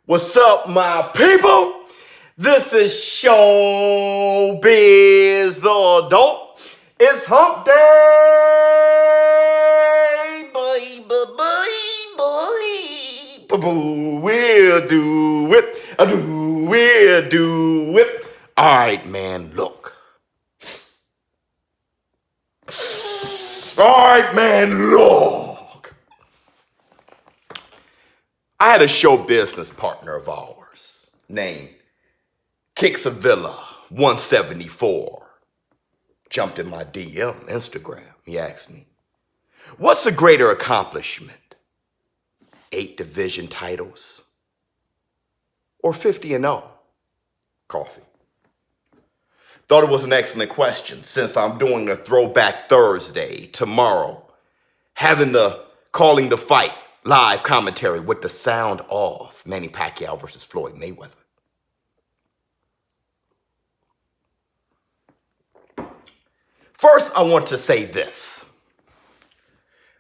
What's up, my people? This is ShowBizz the Adult. It's hump day, boy, boy, boy, boy. We'll do it. We'll do it. All right, man, look. All right, man, look. I had a show business partner of ours named Kicksavilla 174. Jumped in my DM, Instagram. He asked me, what's a greater accomplishment? 8 division titles or 50-0 coffee? Thought it was an excellent question since I'm doing a Throwback Thursday tomorrow, calling the fight live commentary with the sound off, Manny Pacquiao versus Floyd Mayweather. First, I want to say this.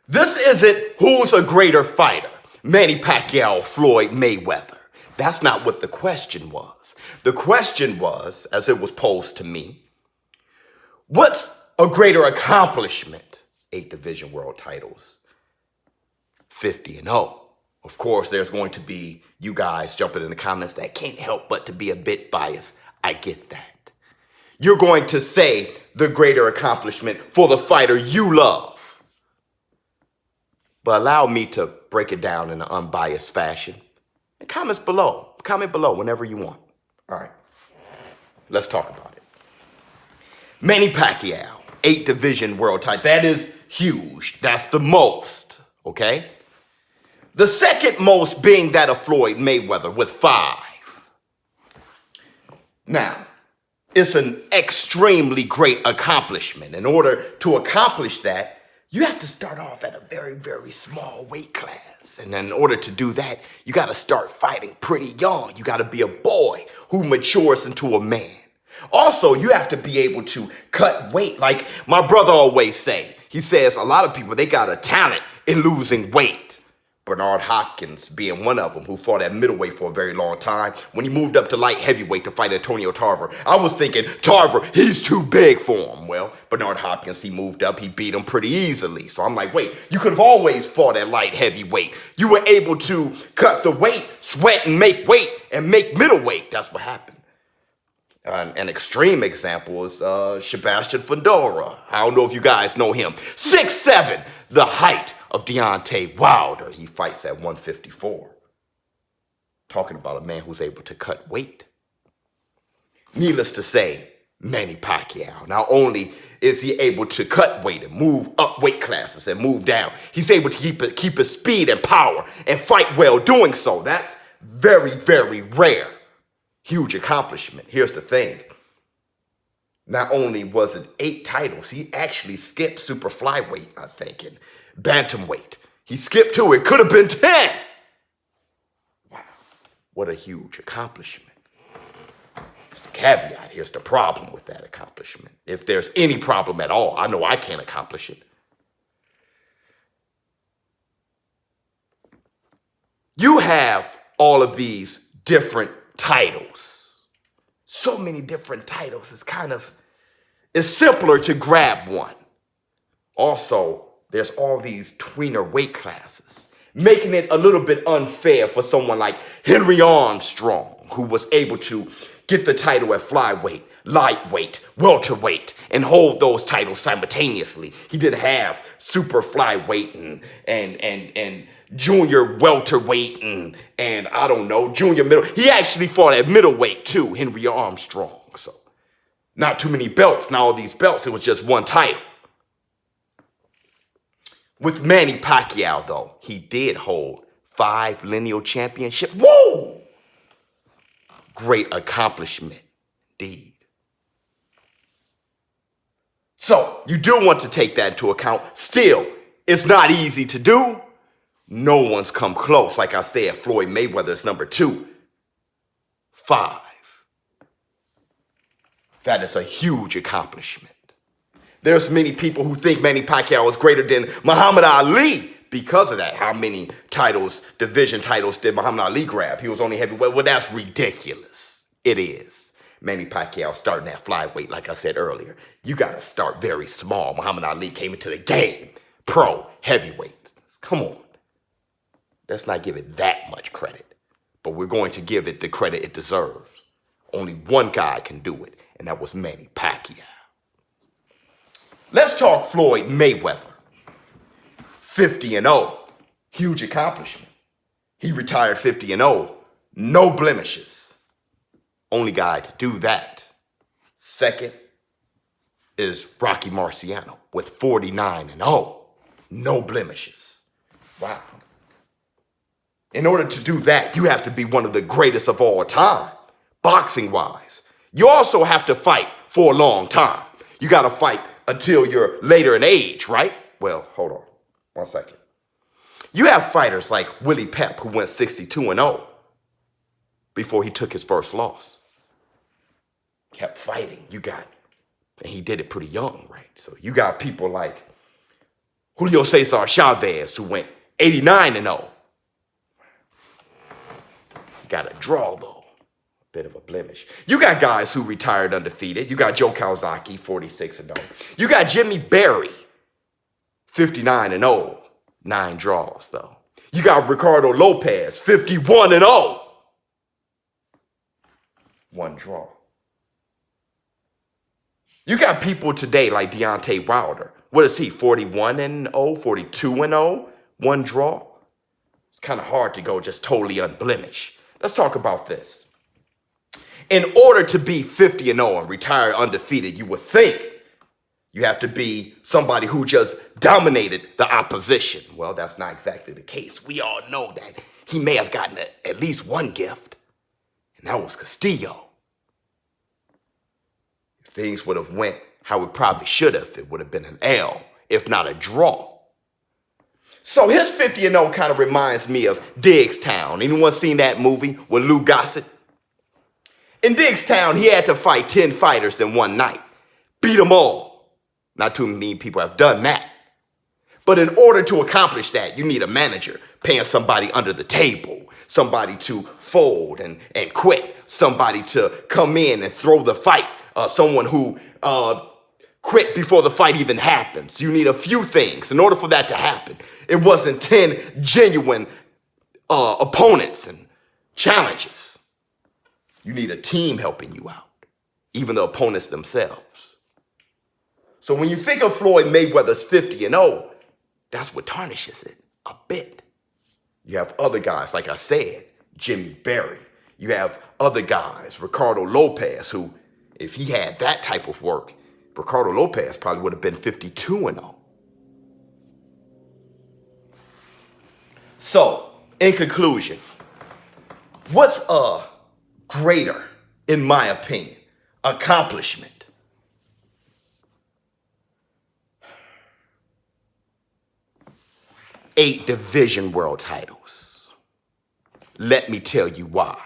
This isn't who's a greater fighter, Manny Pacquiao or Floyd Mayweather. That's not what the question was. The question was, as it was posed to me, what's a greater accomplishment? 8 division world titles, 50-0. Of course, there's going to be you guys jumping in the comments that can't help but to be a bit biased. I get that. You're going to say the greater accomplishment for the fighter you love. But allow me to break it down in an unbiased fashion. And comment below whenever you want. All right, let's talk about it. Manny Pacquiao, 8 division world title. That is huge. That's the most, okay? The second most being that of Floyd Mayweather with 5. Now, it's an extremely great accomplishment. In order to accomplish that, you have to start off at a very, very small weight class. And in order to do that, you got to start fighting pretty young. You got to be a boy who matures into a man. Also, you have to be able to cut weight. Like my brother always say, he says a lot of people, they got a talent in losing weight. Bernard Hopkins being one of them, who fought at middleweight for a very long time. When he moved up to light heavyweight to fight Antonio Tarver, I was thinking, Tarver, he's too big for him. Well, Bernard Hopkins, he moved up, he beat him pretty easily. So I'm like, wait, you could have always fought at light heavyweight. You were able to cut the weight, sweat and make weight, and make middleweight. That's what happened. An extreme example is Sebastian Fundora. I don't know if you guys know him. 6'7", the height of Deontay Wilder. He fights at 154. Talking about a man who's able to cut weight. Needless to say, Manny Pacquiao, not only is he able to cut weight and move up weight classes and move down, he's able to keep his speed and power and fight well doing so. That's very, very rare. Huge accomplishment. Here's the thing. Not only was it 8 titles, he actually skipped super flyweight, I think, and bantamweight. He skipped 2. It could have been 10. Wow. What a huge accomplishment. Here's the caveat. Here's the problem with that accomplishment. If there's any problem at all, I know I can't accomplish it. You have all of these different titles. So many different titles. It's simpler to grab one. Also, there's all these tweener weight classes, making it a little bit unfair for someone like Henry Armstrong, who was able to get the title at flyweight, lightweight, welterweight, and hold those titles simultaneously. He didn't have super flyweight and junior welterweight and I don't know, junior middle. He actually fought at middleweight too, Henry Armstrong. So not too many belts. Now all these belts, it was just one title. With Manny Pacquiao though, he did hold 5 lineal championships. Whoa! Great accomplishment indeed. So you do want to take that into account. Still, it's not easy to do. No one's come close. Like I said, Floyd Mayweather is number 2. 5. That is a huge accomplishment. There's many people who think Manny Pacquiao is greater than Muhammad Ali because of that. How many titles, division titles, did Muhammad Ali grab? He was only heavyweight. Well, that's ridiculous. It is. Manny Pacquiao starting at flyweight, like I said earlier. You got to start very small. Muhammad Ali came into the game, pro, heavyweight. Come on. Let's not give it that much credit, but we're going to give it the credit it deserves. Only one guy can do it, and that was Manny Pacquiao. Let's talk Floyd Mayweather. 50-0, huge accomplishment. He retired 50-0, no blemishes. Only guy to do that. Second is Rocky Marciano with 49-0, no blemishes. Wow. In order to do that, you have to be one of the greatest of all time, boxing-wise. You also have to fight for a long time. You got to fight until you're later in age, right? Well, hold on 1 second. You have fighters like Willie Pep, who went 62-0 before he took his first loss. Kept fighting. And he did it pretty young, right? So you got people like Julio Cesar Chavez, who went 89-0. Got a draw, though. Bit of a blemish. You got guys who retired undefeated. You got Joe Calzaghe, 46-0. You got Jimmy Berry, 59-0. 9 draws, though. You got Ricardo Lopez, 51-0. 1 draw. You got people today like Deontay Wilder. What is he, 41-0, 42-0, 1 draw? It's kind of hard to go just totally unblemished. Let's talk about this. In order to be 50-0 and retire undefeated, you would think you have to be somebody who just dominated the opposition. Well, that's not exactly the case. We all know that he may have gotten at least 1 gift, and that was Castillo. If things would have went how it probably should have, it would have been an L, if not a draw. So his 50-0 kind of reminds me of Diggstown. Anyone seen that movie with Lou Gossett? In Diggstown, he had to fight 10 fighters in one night. Beat them all. Not too many people have done that. But in order to accomplish that, you need a manager paying somebody under the table, somebody to fold and quit, somebody to come in and throw the fight, someone who quit before the fight even happens. You need a few things in order for that to happen. It wasn't 10 genuine opponents and challenges. You need a team helping you out, even the opponents themselves. So when you think of Floyd Mayweather's 50-0, that's what tarnishes it a bit. You have other guys, like I said, Jimmy Berry. You have other guys, Ricardo Lopez, who, if he had that type of work, Ricardo Lopez probably would have been 52-0. So, in conclusion, what's a greater, in my opinion, accomplishment? 8 division world titles. Let me tell you why.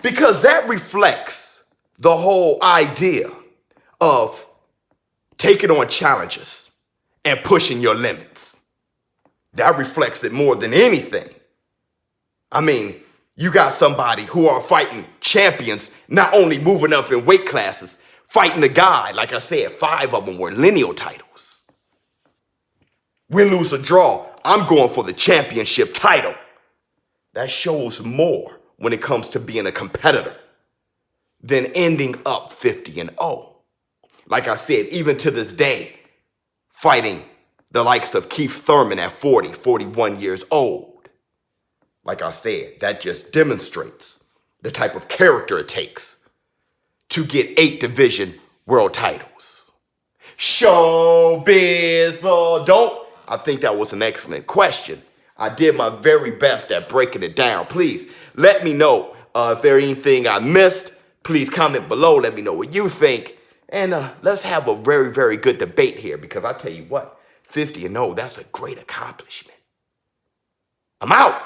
Because that reflects the whole idea of taking on challenges and pushing your limits. That reflects it more than anything. I mean, you got somebody who are fighting champions, not only moving up in weight classes, fighting a guy, like I said, 5 of them were lineal titles. Win, lose, or draw, I'm going for the championship title. That shows more when it comes to being a competitor than ending up 50-0. Like I said, even to this day, fighting the likes of Keith Thurman at 40, 41 years old. Like I said, that just demonstrates the type of character it takes to get 8 division world titles. ShowBizz, don't. I think that was an excellent question. I did my very best at breaking it down. Please let me know if there's anything I missed. Please comment below. Let me know what you think. And let's have a very, very good debate here, because I tell you what, 50-0, that's a great accomplishment. I'm out.